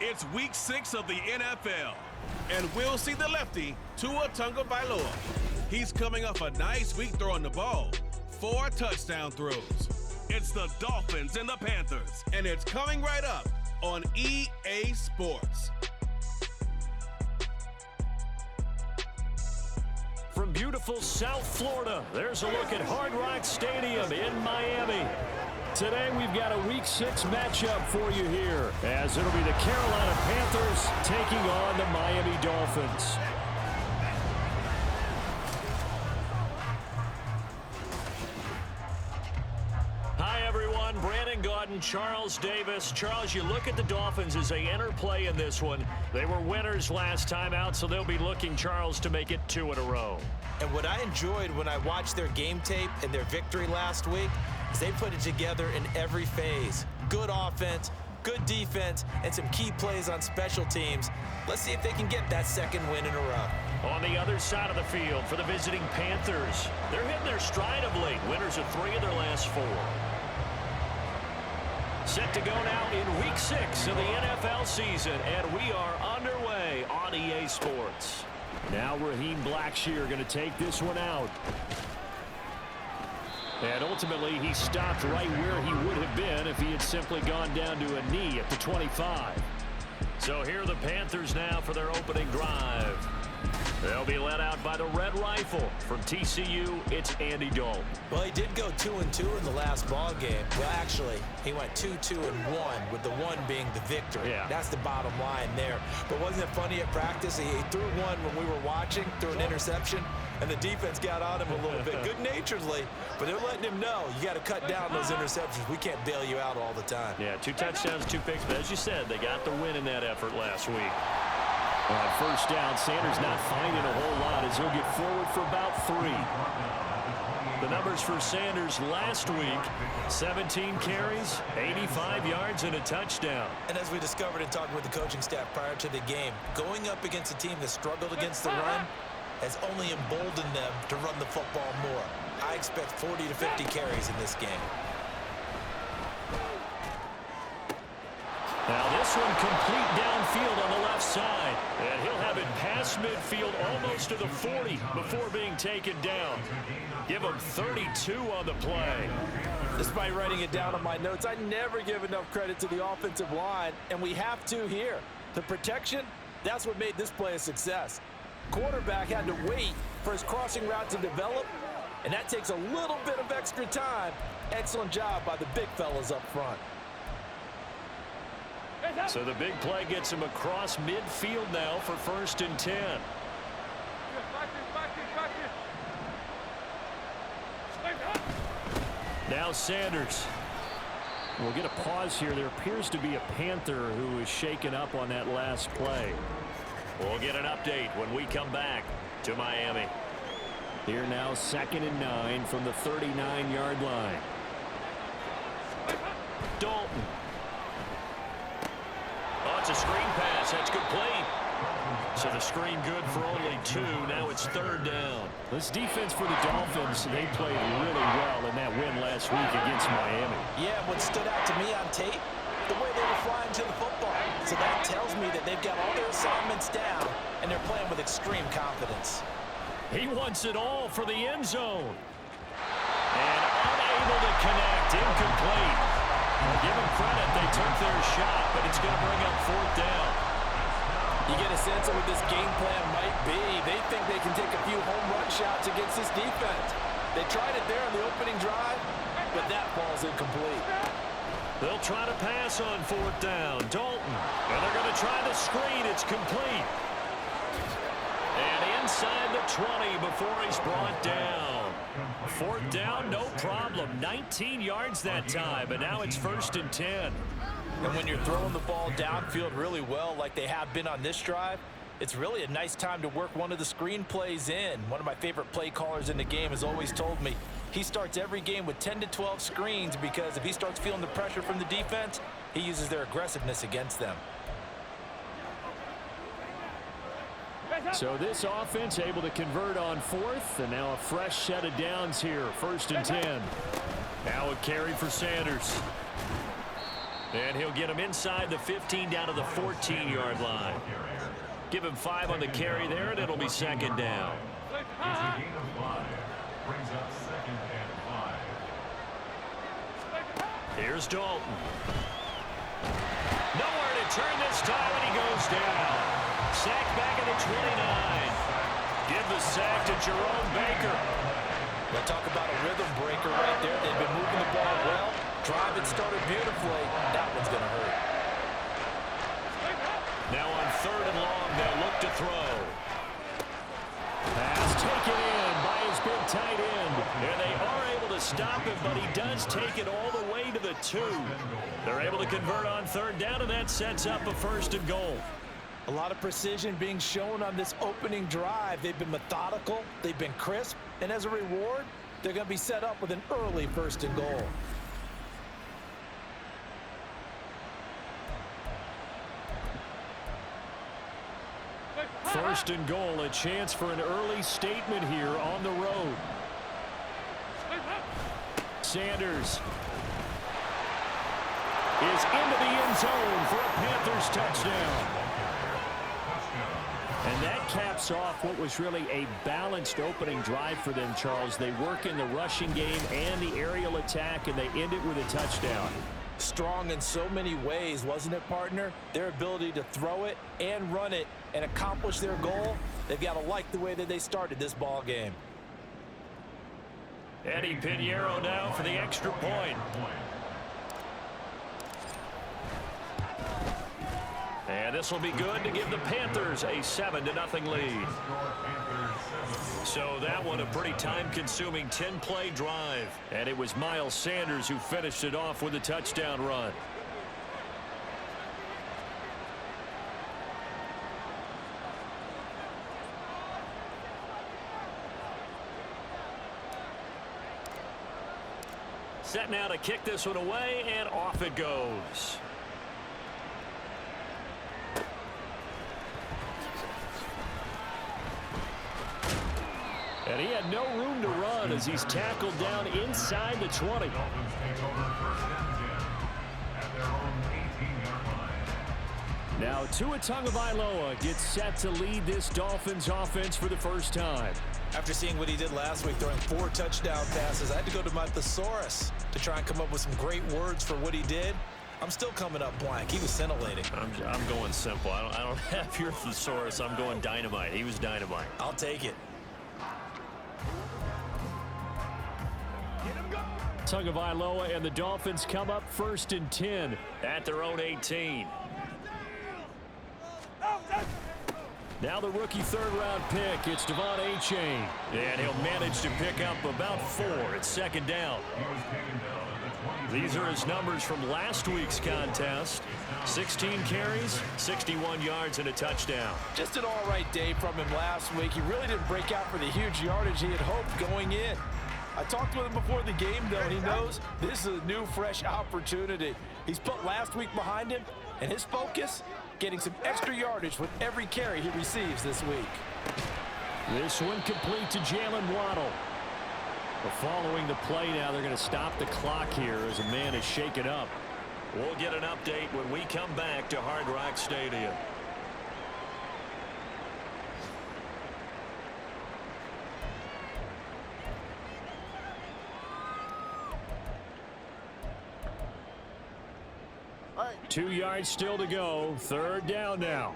It's week 6 of the NFL, and we'll see the lefty, Tua Tagovailoa. He's coming off a nice week throwing the ball, 4 touchdown throws. It's the Dolphins and the Panthers, and it's coming right up on EA Sports. From beautiful South Florida, there's a look at Hard Rock Stadium in Miami. Today we've got a Week 6 matchup for you here, as it'll be the Carolina Panthers taking on the Miami Dolphins. Hi everyone, Brandon Gaudin, Charles Davis. Charles, you look at the Dolphins as they enter play in this one. They were winners last time out, so they'll be looking, Charles, to make it 2 in a row. And what I enjoyed when I watched their game tape and their victory last week is they put it together in every phase. Good offense, good defense, and some key plays on special teams. Let's see if they can get that 2nd win in a row. On the other side of the field for the visiting Panthers, they're hitting their stride of late. Winners of 3 of their last 4. Set to go now in Week 6 of the NFL season, and we are underway on EA Sports. Now Raheem Blackshear going to take this one out. And ultimately, he stopped right where he would have been if he had simply gone down to a knee at the 25. So here are the Panthers now for their opening drive. They'll be led out by the Red Rifle. From TCU, it's Andy Dalton. Well, he did go 2-2 in the last ball game. Well, actually, he went 2-2-1, with the 1 being the victory. Yeah. That's the bottom line there. But wasn't it funny at practice? He threw one when we were watching, threw an interception, and the defense got on him a little bit, good-naturedly. But they're letting him know, you got to cut down those interceptions. We can't bail you out all the time. Yeah, 2 touchdowns, 2 picks. But as you said, they got the win in that effort last week. On first down, Sanders not finding a whole lot as he'll get forward for about 3. The numbers for Sanders last week, 17 carries, 85 yards, and a touchdown. And as we discovered in talking with the coaching staff prior to the game, going up against a team that struggled against the run has only emboldened them to run the football more. I expect 40 to 50 carries in this game. Now this one complete downfield on the left side. And he'll have it past midfield almost to the 40 before being taken down. Give him 32 on the play. Despite writing it down on my notes, I never give enough credit to the offensive line, and we have to here. The protection, that's what made this play a success. Quarterback had to wait for his crossing route to develop, and that takes a little bit of extra time. Excellent job by the big fellas up front. So the big play gets him across midfield now for 1st and 10. Now Sanders. We'll get a pause here. There appears to be a Panther who is shaken up on that last play. We'll get an update when we come back to Miami. Here now 2nd and 9 from the 39-yard line. Dalton. Oh, it's a screen pass. That's complete. So the screen good for only 2. Now it's 3rd down. This defense for the Dolphins, they played really well in that win last week against Miami. Yeah, what stood out to me on tape, the way they were flying to the football. So that tells me that they've got all their assignments down, and they're playing with extreme confidence. He wants it all for the end zone. And unable to connect. Incomplete. Give them credit. They took their shot, but it's going to bring up 4th down. You get a sense of what this game plan might be. They think they can take a few home run shots against this defense. They tried it there on the opening drive, but that ball's incomplete. They'll try to pass on 4th down. Dalton. And they're going to try the screen. It's complete. And inside the 20 before he's brought down. 4th down, no problem. 19 yards that time, and now it's 1st and 10. And when you're throwing the ball downfield really well like they have been on this drive, it's really a nice time to work one of the screen plays in. One of my favorite play callers in the game has always told me he starts every game with 10 to 12 screens because if he starts feeling the pressure from the defense, he uses their aggressiveness against them. So this offense able to convert on 4th, and now a fresh set of downs here, 1st and 10. Now a carry for Sanders. And he'll get him inside the 15 down to the 14-yard line. Give him 5 on the carry there, and it'll be second down. Here's Dalton. Nowhere to turn this time, and he goes down. Sacked back at the 29. Give the sack to Jerome Baker. We'll talk about a rhythm breaker right there. They've been moving the ball well. Drive it started beautifully. That one's going to hurt. Now on 3rd and long, they'll look to throw. Pass taken in by his big tight end. And they are able to stop him, but he does take it all the way to the 2. They're able to convert on 3rd down, and that sets up a 1st and goal. A lot of precision being shown on this opening drive. They've been methodical. They've been crisp. And as a reward, they're going to be set up with an early 1st and goal. First and goal, a chance for an early statement here on the road. Sanders is into the end zone for a Panthers touchdown. And that caps off what was really a balanced opening drive for them, Charles. They work in the rushing game and the aerial attack, and they end it with a touchdown. Strong in so many ways, wasn't it, partner? Their ability to throw it and run it and accomplish their goal, they've got to like the way that they started this ball game. Eddie Pinheiro now for the extra point. And this will be good to give the Panthers a 7-0 lead. So that one a pretty time-consuming 10-play drive. And it was Miles Sanders who finished it off with a touchdown run. Set now to kick this one away, and off it goes. And he had no room to run as he's tackled down inside the 20. Now Tua Tagovailoa gets set to lead this Dolphins offense for the first time. After seeing what he did last week, throwing 4 touchdown passes, I had to go to my thesaurus to try and come up with some great words for what he did. I'm still coming up blank. He was scintillating. I'm going simple. I don't have your thesaurus. I'm going dynamite. He was dynamite. I'll take it. Tagovailoa and the Dolphins come up 1st and 10 at their own 18. Now the rookie 3rd-round pick, it's Devon Achane. And he'll manage to pick up about 4 at 2nd down. These are his numbers from last week's contest. 16 carries, 61 yards, and a touchdown. Just an all-right day from him last week. He really didn't break out for the huge yardage he had hoped going in. I talked with him before the game, though, and he knows this is a new, fresh opportunity. He's put last week behind him, and his focus, getting some extra yardage with every carry he receives this week. This one complete to Jalen Waddle. But following the play now, they're going to stop the clock here as a man is shaken up. We'll get an update when we come back to Hard Rock Stadium. Right. 2 yards still to go. 3rd down now.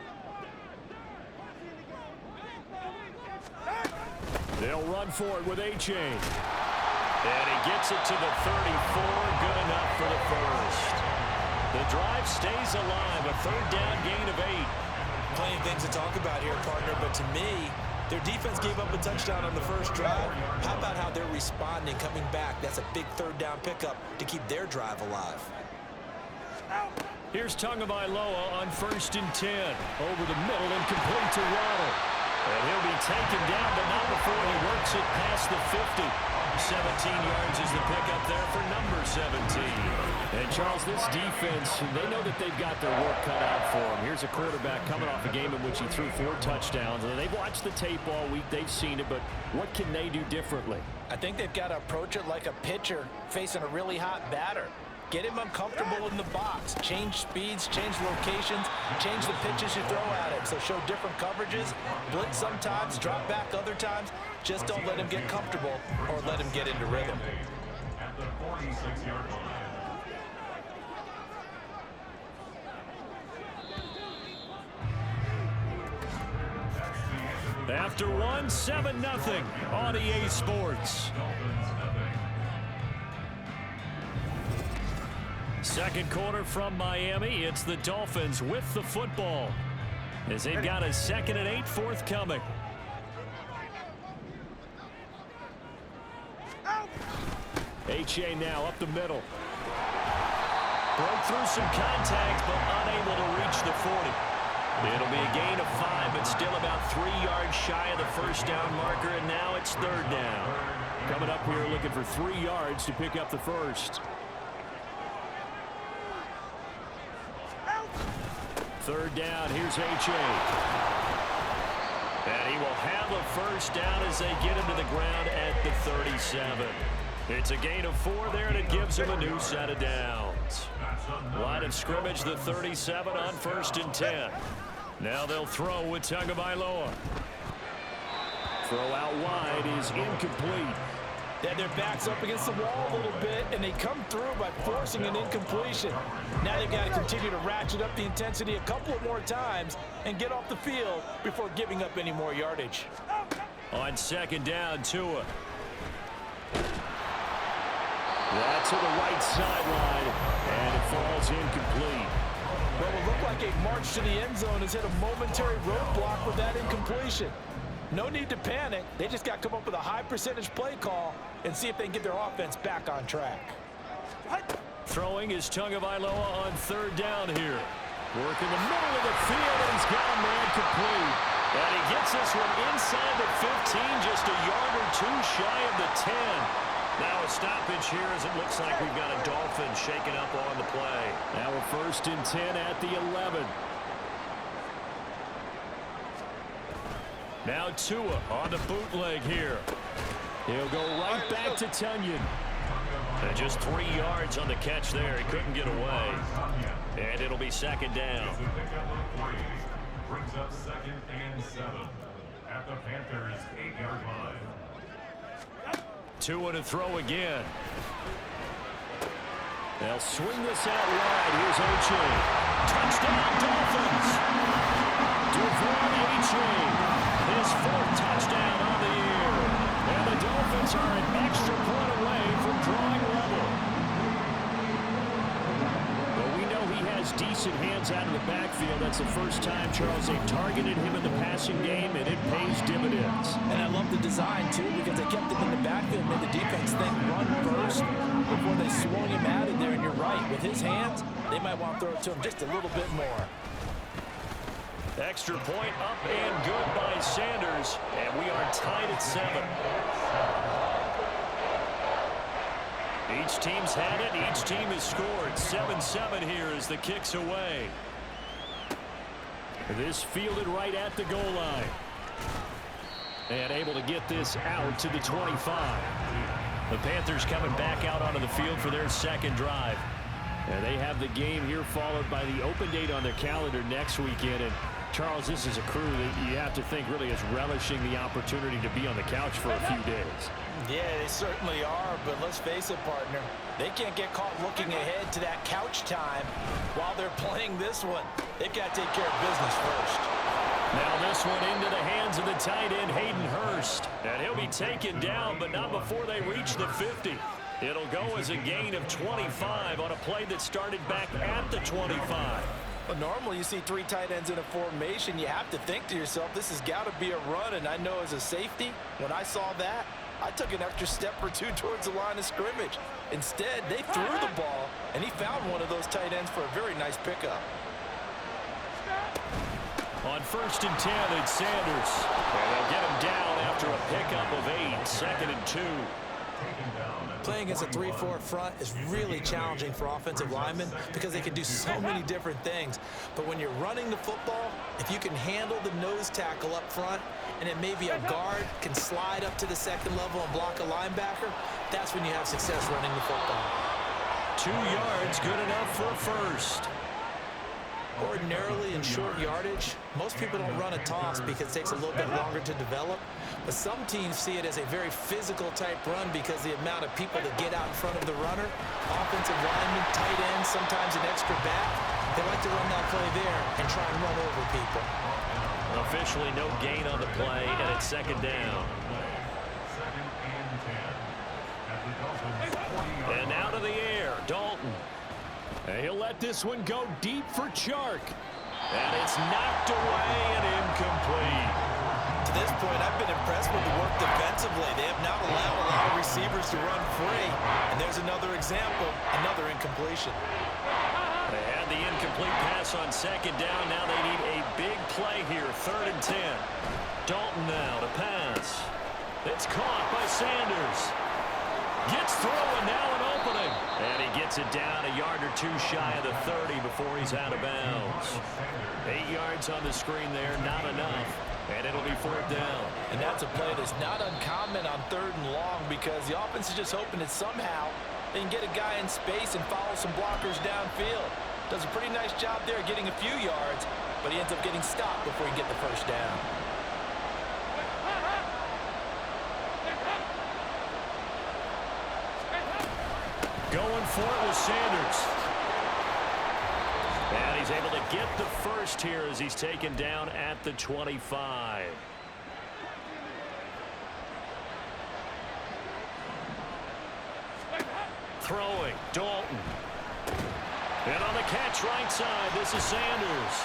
They'll run for it with Achane. And he gets it to the 34. Good enough for the first. The drive stays alive. A 3rd down gain of 8. Plenty of things to talk about here, partner, but to me, their defense gave up a touchdown on the first drive. How about how they're responding, coming back? That's a big 3rd down pickup to keep their drive alive. Here's Tagovailoa on 1st and 10. Over the middle and complete to Waddle. And he'll be taken down, but not before he works it past the 50. 17 yards is the pickup there for number 17. And, Charles, this defense, they know that they've got their work cut out for them. Here's a quarterback coming off a game in which he threw 4 touchdowns. And they've watched the tape all week. They've seen it, but what can they do differently? I think they've got to approach it like a pitcher facing a really hot batter. Get him uncomfortable in the box. Change speeds, change locations, change the pitches you throw at him. So show different coverages, blitz sometimes, drop back other times. Just don't let him get comfortable or let him get into rhythm. At the 46-yard line. After one, 7-0 on EA Sports. Second quarter from Miami. It's the Dolphins with the football as they've got a 2nd and 8 forthcoming. H.A. now up the middle. Broke through some contact, but unable to reach the 40. It'll be a gain of 5, but still about 3 yards shy of the first down marker, and now it's 3rd down. Coming up here looking for 3 yards to pick up the first. 3rd down, here's H.A. And he will have a first down as they get him to the ground at the 37. It's a gain of 4 there, and it gives him a new set of downs. Line of scrimmage, the 37 on 1st and 10. Now they'll throw with Tagovailoa. Throw out wide is incomplete. Yeah, their back's up against the wall a little bit, and they come through by forcing an incompletion. Now they've got to continue to ratchet up the intensity a couple of more times and get off the field before giving up any more yardage. On 2nd down, Tua. That's to the right sideline, and it falls incomplete. Well, it looked like a march to the end zone has hit a momentary roadblock with that incompletion. No need to panic. They just got to come up with a high percentage play call and see if they can get their offense back on track. Throwing is Tagovailoa on 3rd down here. Work in the middle of the field, and he's got a man complete. And he gets this one inside the 15, just a yard or 2 shy of the 10. Now a stoppage here as it looks like we've got a Dolphin shaken up on the play. Now a 1st and 10 at the 11. Now Tua on the bootleg here. He'll go right back to Tunyon. And just 3 yards on the catch there. He couldn't get away. And it'll be 2nd down. Brings up 2nd and 7 at the Panthers' 8-yard line. Tua to throw again. They'll swing this out wide. Here's H.A. Touchdown, Dolphins. Devon H.A. His 4th touchdown on the year. And the Dolphins are an extra point away from drawing level. But we know he has decent hands out of the backfield. That's the first time, Charles, they've targeted him in the passing game, and it pays dividends. And I love the design, too, because they kept him in the backfield and made the defense think run first before they swung him out of there. And you're right, with his hands, they might want to throw it to him just a little bit more. Extra point up and good by Sanders, and we are tied at 7. Each team's had it. Each team has scored. 7-7 here as the kick's away. This fielded right at the goal line. And able to get this out to the 25. The Panthers coming back out onto the field for their 2nd drive. And they have the game here followed by the open date on their calendar next weekend. And Charles, this is a crew that you have to think really is relishing the opportunity to be on the couch for a few days. Yeah, they certainly are, but let's face it, partner. They can't get caught looking ahead to that couch time while they're playing this one. They've got to take care of business first. Now this one into the hands of the tight end, Hayden Hurst. And he'll be taken down, but not before they reach the 50. It'll go as a gain of 25 on a play that started back at the 25. Well, normally you see 3 tight ends in a formation. You have to think to yourself, this has got to be a run. And I know as a safety, when I saw that, I took an extra step or 2 towards the line of scrimmage. Instead, they threw the ball, and he found one of those tight ends for a very nice pickup. On 1st and 10, it's Sanders. And they'll get him down after a pickup of 8. 2nd and 2. Taken down Playing against a 3-4 front is really challenging for offensive linemen because they can do so many different things. But when you're running the football, if you can handle the nose tackle up front, and then maybe a guard can slide up to the second level and block a linebacker, that's when you have success running the football. 2 yards, good enough for a first. Ordinarily in short yardage, most people don't run a toss because it takes a little bit longer to develop. But some teams see it as a very physical type run because the amount of people that get out in front of the runner, offensive linemen, tight ends, sometimes an extra back, they like to run that play there and try and run over people. Officially no gain on the play, and it's second down. And now to the air, Dalton. And he'll let this one go deep for Chark. And it's knocked away and incomplete. To this point, I've been impressed with the work defensively. They have not allowed a lot of receivers to run free. And there's another example, another incompletion. They had the incomplete pass on second down. Now they need a big play here, 3rd and 10. Dalton now to pass. It's caught by Sanders. Gets through, and now an opening. And he gets it down a yard or 2 shy of the 30 before he's out of bounds. 8 yards on the screen there, not enough. And it'll be 4th down. And that's a play that's not uncommon on 3rd and long because the offense is just hoping that somehow they can get a guy in space and follow some blockers downfield. Does a pretty nice job there getting a few yards, but he ends up getting stopped before he can get the first down. Going for it with Sanders. And he's able to get the first here as he's taken down at the 25. Throwing, Dalton. And on the catch right side, this is Sanders.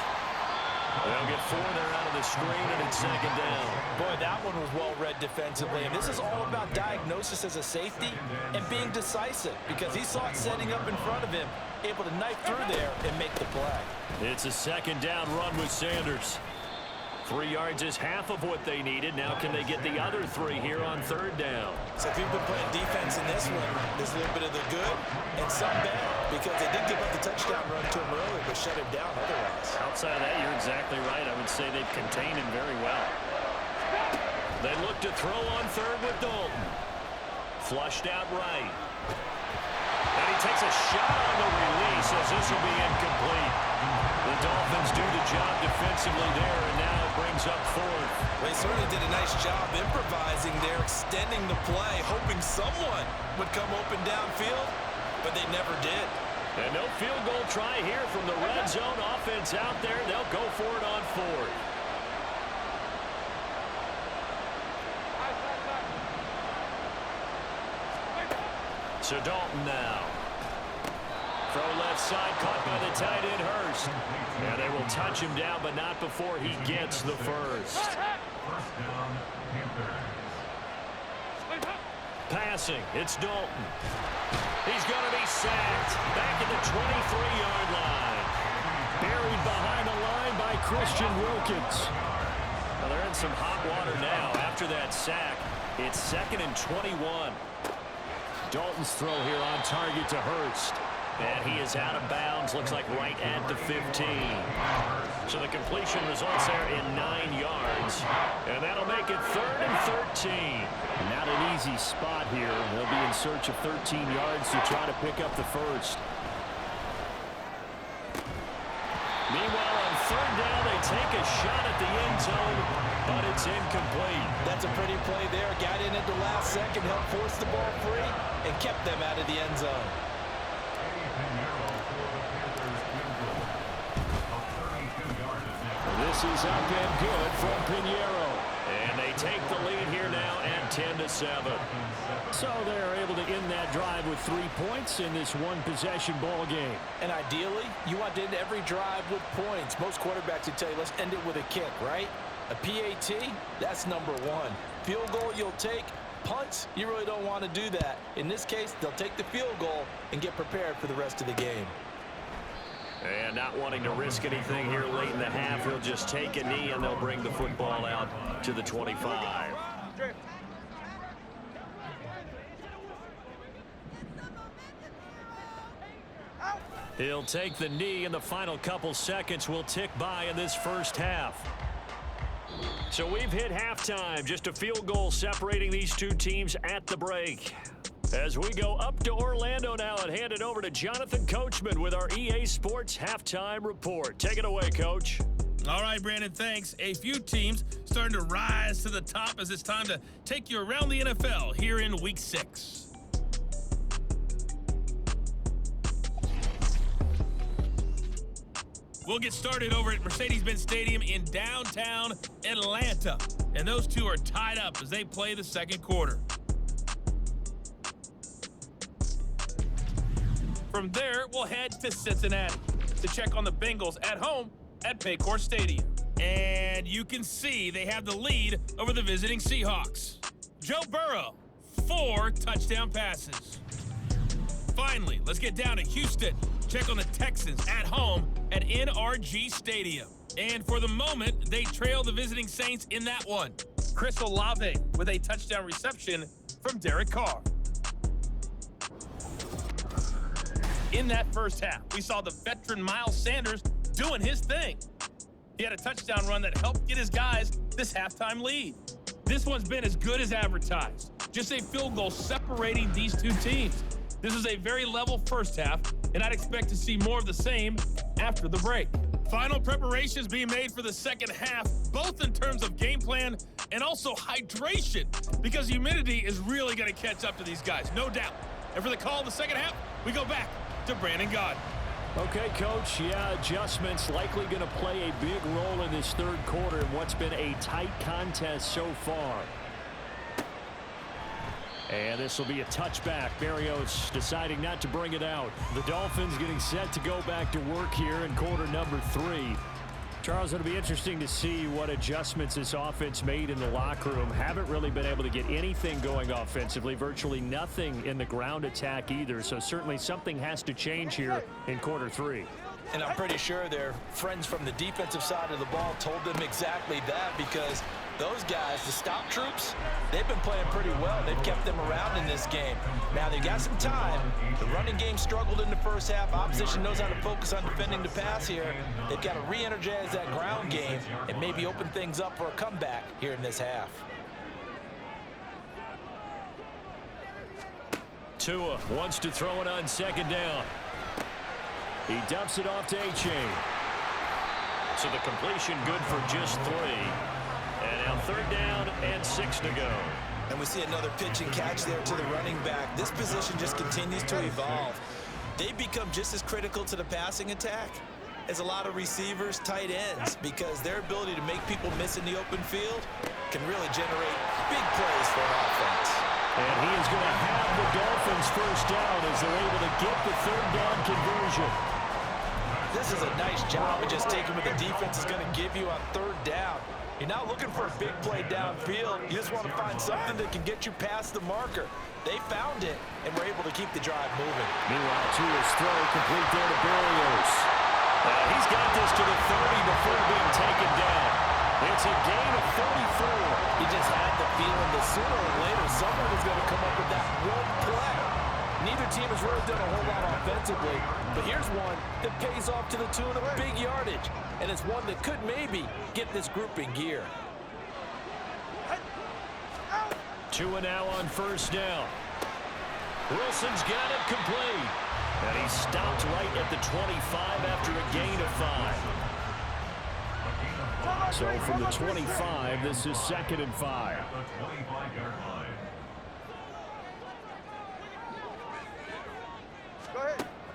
They'll get 4 there out of the screen, and it's second down. Boy, that one was well read defensively. And this is all about diagnosis as a safety and being decisive because he saw it setting up in front of him, able to knife through there and make the play. It's a second down run with Sanders. 3 yards is half of what they needed. Now can they get the other 3 here on 3rd down? So if you've been playing defense in this one, there's a little bit of the good and some bad because they did give up the touchdown run to him earlier but shut him down otherwise. Outside of that, you're exactly right. I would say they've contained him very well. They look to throw on 3rd with Dalton. Flushed out right. And he takes a shot on the release as this will be incomplete. The Dolphins do the job defensively there, and now it brings up 4th. They certainly did a nice job improvising there, extending the play, hoping someone would come open downfield, but they never did. And no field goal try here from the red zone offense out there. They'll go for it on 4th. So Dalton now. Throw left side, caught by the tight end Hurst. And they will touch him down, but not before he gets the first. Passing, it's Dalton. He's going to be sacked back at the 23-yard line. Buried behind the line by Christian Wilkins. Well, they're in some hot water now. After that sack, it's 2nd and 21. Dalton's throw here on target to Hurst. And he is out of bounds, looks like right at the 15. So the completion results there in 9 yards. And that'll make it 3rd and 13. Not an easy spot here. They'll be in search of 13 yards to try to pick up the first. Meanwhile, on 3rd down, they take a shot at the end zone, but it's incomplete. That's a pretty play there. Got in at the last second, helped force the ball free, and kept them out of the end zone. This is up and good from Pinheiro. And they take the lead here now at 10-7. So they're able to end that drive with 3 points in this one-possession ball game. And ideally, you want to end every drive with points. Most quarterbacks would tell you, let's end it with a kick, right? A PAT, that's number 1. Field goal you'll take. Punts, you really don't want to do that. In this case, they'll take the field goal and get prepared for the rest of the game. And not wanting to risk anything here late in the half, he'll just take a knee and they'll bring the football out to the 25. He'll take the knee, and the final couple seconds will tick by in this first half. So we've hit halftime. Just a field goal separating these two teams at the break. As we go up to Orlando now and hand it over to Jonathan Coachman with our EA Sports Halftime Report. Take it away, Coach. All right, Brandon, thanks. A few teams starting to rise to the top as it's time to take you around the NFL here in Week 6. We'll get started over at Mercedes-Benz Stadium in downtown Atlanta. And those two are tied up as they play the second quarter. From there, we'll head to Cincinnati to check on the Bengals at home at Paycor Stadium. And you can see they have the lead over the visiting Seahawks. Joe Burrow, 4 touchdown passes. Finally, let's get down to Houston. Check on the Texans at home at NRG Stadium. And for the moment, they trail the visiting Saints in that one. Chris Olave with a touchdown reception from Derek Carr. In that first half, we saw the veteran Miles Sanders doing his thing. He had a touchdown run that helped get his guys this halftime lead. This one's been as good as advertised. Just a field goal separating these two teams. This is a very level first half, and I'd expect to see more of the same after the break. Final preparations being made for the second half, both in terms of game plan and also hydration, because humidity is really going to catch up to these guys, no doubt. And for the call in the second half, we go back to Brandon Gaudin. Okay, Coach. Yeah, adjustments likely going to play a big role in this third quarter in what's been a tight contest so far. And this will be a touchback. Berrios deciding not to bring it out. The Dolphins getting set to go back to work here in quarter number 3. Charles, it'll be interesting to see what adjustments this offense made in the locker room. Haven't really been able to get anything going offensively. Virtually nothing in the ground attack either. So certainly something has to change here in quarter 3. And I'm pretty sure their friends from the defensive side of the ball told them exactly that, because those guys, the stop troops, they've been playing pretty well. They've kept them around in this game. Now, they got some time. The running game struggled in the first half. Opposition knows how to focus on defending the pass here. They've got to re-energize that ground game and maybe open things up for a comeback here in this half. Tua wants to throw it on second down. He dumps it off to A-Chain. So the completion good for just 3. And now third down and 6 to go. And we see another pitch and catch there to the running back. This position just continues to evolve. They become just as critical to the passing attack as a lot of receivers, tight ends, because their ability to make people miss in the open field can really generate big plays for an offense. And he is going to have the Dolphins first down as they're able to get the third down conversion. This is a nice job of just taking what the defense is going to give you on third down. You're not looking for a big play downfield. You just want to find something that can get you past the marker. They found it, and were able to keep the drive moving. Meanwhile, Tua's throw complete there to Berrios. He's got this to the 30 before being taken down. It's a gain of 34. He just had the feeling that sooner or later someone is going to come up with that one play. Neither team has really done a whole lot offensively, but here's one that pays off to the tune of big yardage, and it's one that could maybe get this group in gear. Tua now on first down. Wilson's got it complete, and he stopped right at the 25 after a gain of 5. So from the 25, this is 2nd and 5.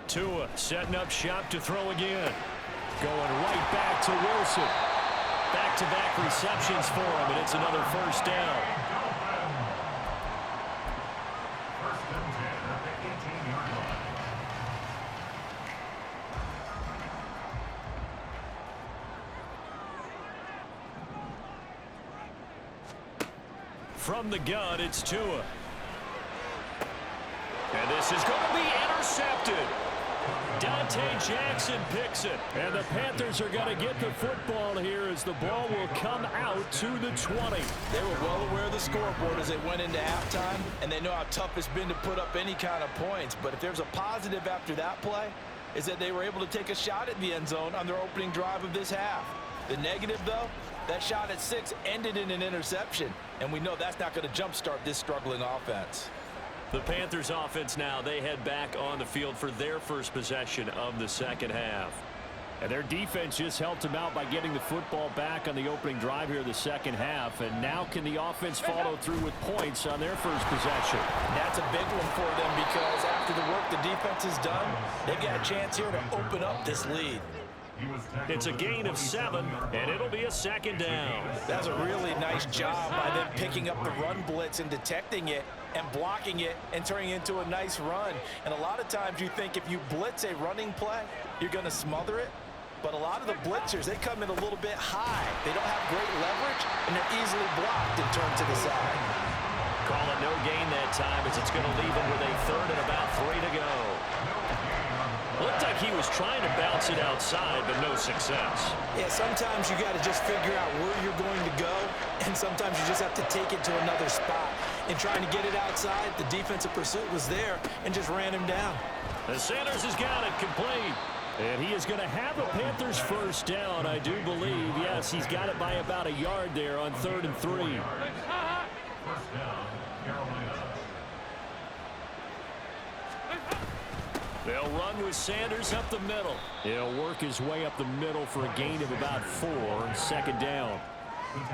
Tua setting up shop to throw again. Going right back to Wilson. Back-to-back receptions for him, and it's another first down. From the gun, it's Tua. And this is going to be intercepted. Dante Jackson picks it. And the Panthers are going to get the football here as the ball will come out to the 20. They were well aware of the scoreboard as they went into halftime, and they know how tough it's been to put up any kind of points. But if there's a positive after that play, is that they were able to take a shot at the end zone on their opening drive of this half. The negative, though, that shot at 6 ended in an interception, and we know that's not going to jumpstart this struggling offense. The Panthers offense now, they head back on the field for their first possession of the second half. And their defense just helped them out by getting the football back on the opening drive here in the second half. And now can the offense follow through with points on their first possession? That's a big one for them because after the work the defense has done, they've got a chance here to open up this lead. It's a gain of 7, and it'll be a second down. That's a really nice job by them picking up the run blitz and detecting it and blocking it and turning it into a nice run. And a lot of times you think if you blitz a running play, you're going to smother it. But a lot of the blitzers, they come in a little bit high. They don't have great leverage, and they're easily blocked and turned to the side. Call it no gain that time as it's going to leave them with a 3rd and about 3 to go. Looked like he was trying to bounce it outside, but no success. Yeah, sometimes you got to just figure out where you're going to go, and sometimes you just have to take it to another spot. In trying to get it outside, the defensive pursuit was there and just ran him down. And Sanders has got it complete. And he is going to have a Panthers first down, I do believe. Yes, he's got it by about a yard there on 3rd and 3. First down, Carolina. They'll run with Sanders up the middle. He'll work his way up the middle for a gain of about 4 and 2nd down.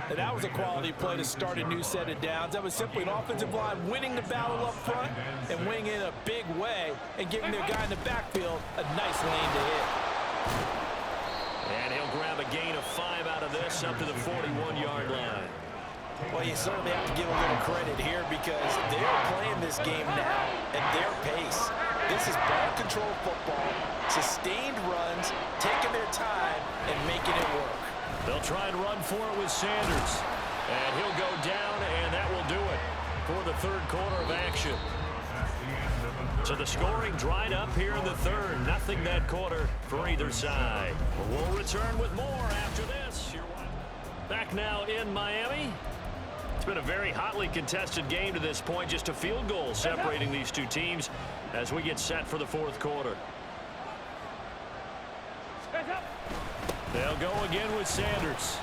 And that was a quality play to start a new set of downs. That was simply an offensive line winning the battle up front and winning in a big way and giving their guy in the backfield a nice lane to hit. And he'll grab a gain of 5 out of this up to the 41-yard line. Well, you certainly have to give a little credit here because they're playing this game now at their pace. This is ball control football, sustained runs, taking their time, and making it work. They'll try and run for it with Sanders. And he'll go down, and that will do it for the 3rd quarter of action. So the scoring dried up here in the 3rd. Nothing that quarter for either side. We'll return with more after this. Back now in Miami. It's been a very hotly contested game to this point. Just a field goal separating these two teams as we get set for the 4th quarter. They'll go again with Sanders.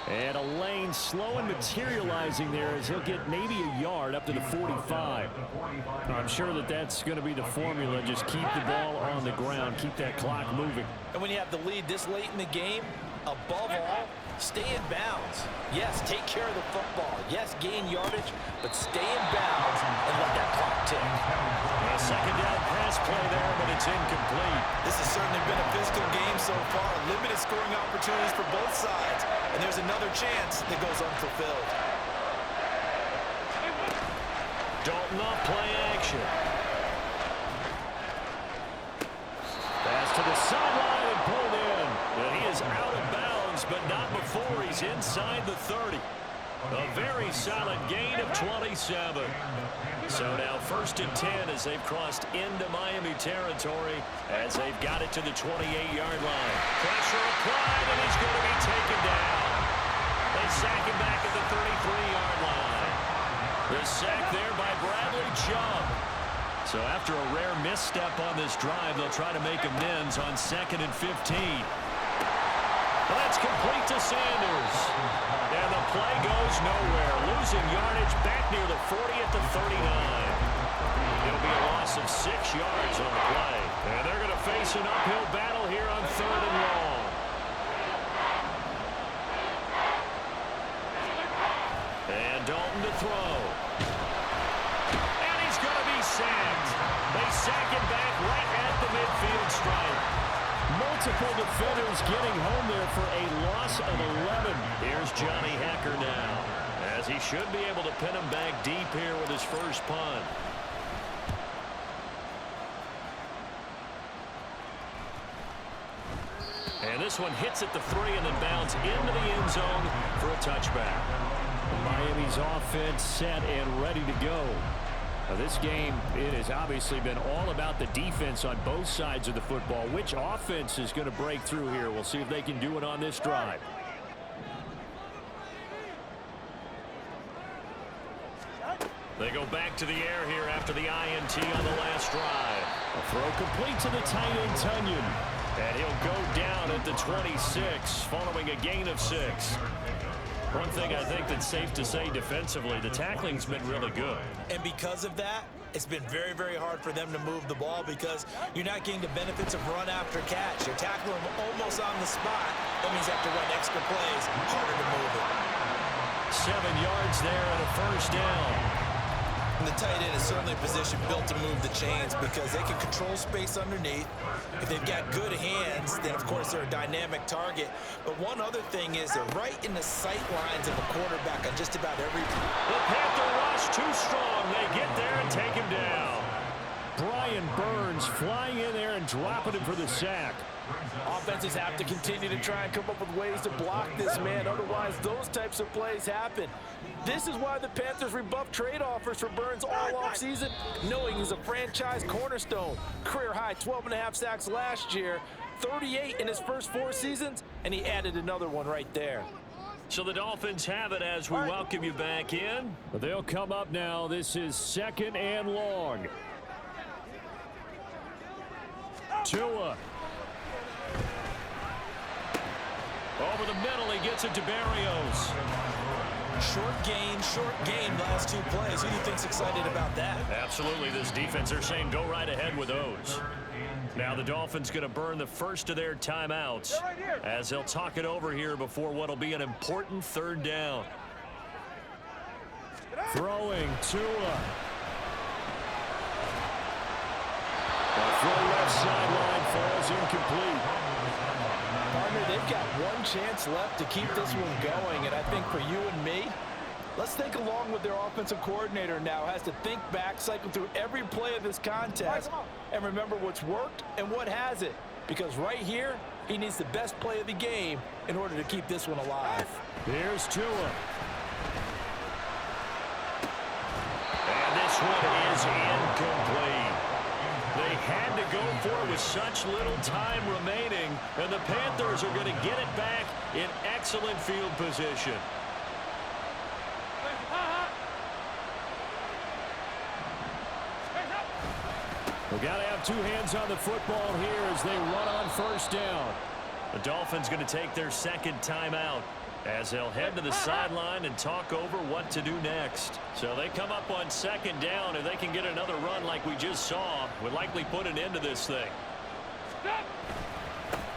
And a lane slow and materializing there as he'll get maybe a yard up to the 45. I'm sure that that's going to be the formula. Just keep the ball on the ground. Keep that clock moving. And when you have the lead this late in the game, above all, stay in bounds. Yes, take care of the football. Yes, gain yardage, but stay in bounds and let that clock tick. A 2nd down pass play there, but it's incomplete. This has certainly been a physical game so far. Limited scoring opportunities for both sides. And there's another chance that goes unfulfilled. Dalton off play action. Pass to the sideline and pulled in. And he is out of bounds, but not before he's inside the 30. A very solid gain of 27. So now 1st and 10 as they've crossed into Miami territory as they've got it to the 28-yard line. Pressure applied, and he's going to be taken down. They sack him back at the 33-yard line. The sack there by Bradley Chubb. So after a rare misstep on this drive, they'll try to make amends on 2nd and 15. That's complete to Sanders. And the play goes nowhere. Losing yardage back near the 40 at the 39. It'll be a loss of 6 yards on the play. And they're going to face an uphill battle here on 3rd and long. And Dalton to throw. And he's going to be sacked. They sack him back right at the midfield stripe. Multiple defenders getting home there for a loss of 11. Here's Johnny Hecker now, as he should be able to pin him back deep here with his first punt. And this one hits at the 3 and then bounds into the end zone for a touchback. Miami's offense set and ready to go. Now this game, it has obviously been all about the defense on both sides of the football. Which offense is going to break through here? We'll see if they can do it on this drive. They go back to the air here after the INT on the last drive. A throw complete to the tight end, Tunyon. And he'll go down at the 26 following a gain of 6. One thing I think that's safe to say defensively, the tackling's been really good. And because of that, it's been very, very hard for them to move the ball because you're not getting the benefits of run after catch. You're tackling them almost on the spot. That means you have to run extra plays, harder to move it. 7 yards there and a first down. And the tight end is certainly a position built to move the chains because they can control space underneath. If they've got good hands, then of course they're a dynamic target. But one other thing is they're right in the sight lines of a quarterback on just about every. The Panther rush too strong. They get there and take him down. Brian Burns flying in there and dropping him for the sack. Offenses have to continue to try and come up with ways to block this man. Otherwise, those types of plays happen. This is why the Panthers rebuffed trade offers for Burns all offseason, knowing he's a franchise cornerstone. Career-high 12.5 sacks last year, 38 in his first 4 seasons, and he added another one right there. So the Dolphins have it as we welcome you back in. But they'll come up now. This is 2nd and long. Tua. Over the middle, he gets it to Barrios. Short game, last 2 plays. Who do you think's excited about that? Absolutely, this defense, they're saying go right ahead with those. Now the Dolphins going to burn the first of their timeouts as they'll talk it over here before what will be an important 3rd down. Throwing Tua. The throw left sideline falls incomplete. Partner, they've got one chance left to keep this one going, and I think for you and me, let's think along with their offensive coordinator now. Has to think back, cycle through every play of this contest, and remember what's worked and what hasn't. Because right here, he needs the best play of the game in order to keep this one alive. Here's Tua. And this one is incomplete. They had to go for it with such little time remaining, and the Panthers are going to get it back in excellent field position. We've got to have 2 hands on the football here as they run on 1st down. The Dolphins going to take their 2nd timeout as they'll head to the sideline and talk over what to do next. So they come up on 2nd down. If they can get another run like we just saw, would likely put an end to this thing.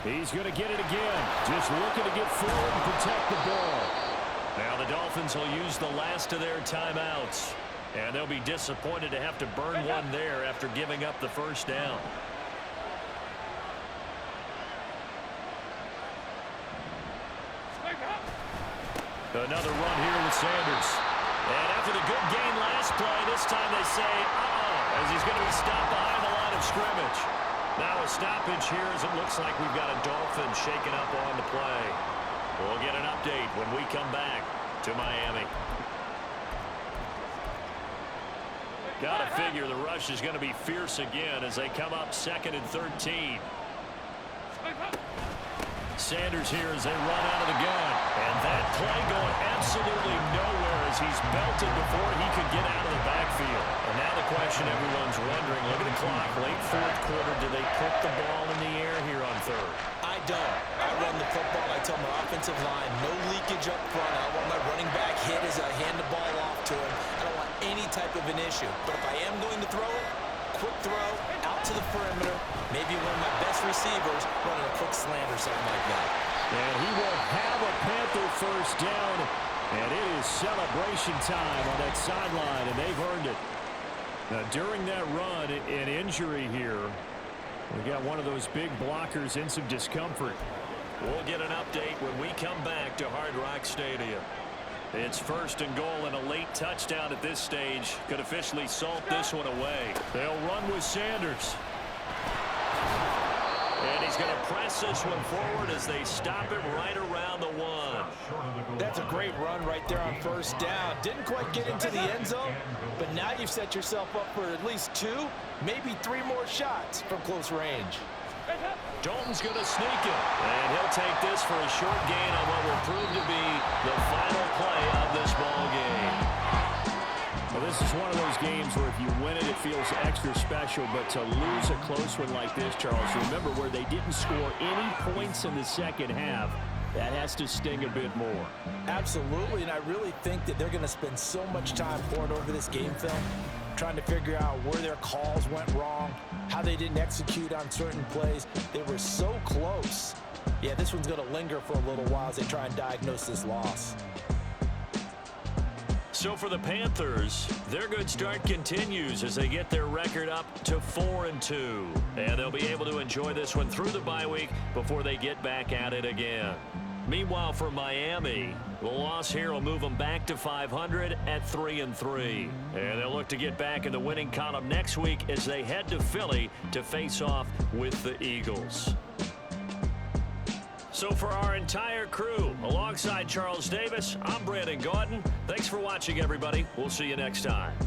He's going to get it again. Just looking to get forward and protect the ball. Now the Dolphins will use the last of their timeouts. And they'll be disappointed to have to burn one there after giving up the 1st down. Another run here with Sanders. And after the good gain last play, this time they say, as he's going to be stopped behind the line of scrimmage. Now a stoppage here as it looks like we've got a Dolphin shaking up on the play. We'll get an update when we come back to Miami. Got to figure the rush is going to be fierce again as they come up 2nd and 13. Sanders here as they run out of the gun. And that play going absolutely nowhere as he's belted before he could get out of the backfield. And now the question everyone's wondering, look at the clock, late 4th quarter, do they put the ball in the air here on 3rd? I don't. I run the football. I tell my offensive line, no leakage up front. I want my running back hit as I hand the ball off to him. I don't want any type of an issue. But if I am going to throw it, quick throw, out to the perimeter, maybe one of my best receivers running a quick slant or something like that. And he will have a Panther 1st down, and it is celebration time on that sideline, and they've earned it. Now, during that run, an injury here. We got one of those big blockers in some discomfort. We'll get an update when we come back to Hard Rock Stadium. It's 1st and goal, and a late touchdown at this stage could officially salt this one away. They'll run with Sanders. And he's going to press this one forward as they stop it right around the 1. That's a great run right there on 1st down. Didn't quite get into the end zone, but now you've set yourself up for at least 2, maybe 3 more shots from close range. Dalton's going to sneak it, and he'll take this for a short gain on what will prove to be the final play of this ball game. Well, this is one of those games where if you win it, it feels extra special. But to lose a close one like this, Charles, remember where they didn't score any points in the second half, that has to sting a bit more. Absolutely, and I really think that they're going to spend so much time pouring over this game film, trying to figure out where their calls went wrong, how they didn't execute on certain plays. They were so close. Yeah, this one's going to linger for a little while as they try and diagnose this loss. So for the Panthers, their good start continues as they get their record up to 4-2. And they'll be able to enjoy this one through the bye week before they get back at it again. Meanwhile, for Miami, the loss here will move them back to 500 at 3-3. And they'll look to get back in the winning column next week as they head to Philly to face off with the Eagles. So for our entire crew, alongside Charles Davis, I'm Brandon Gaudin. Thanks for watching, everybody. We'll see you next time.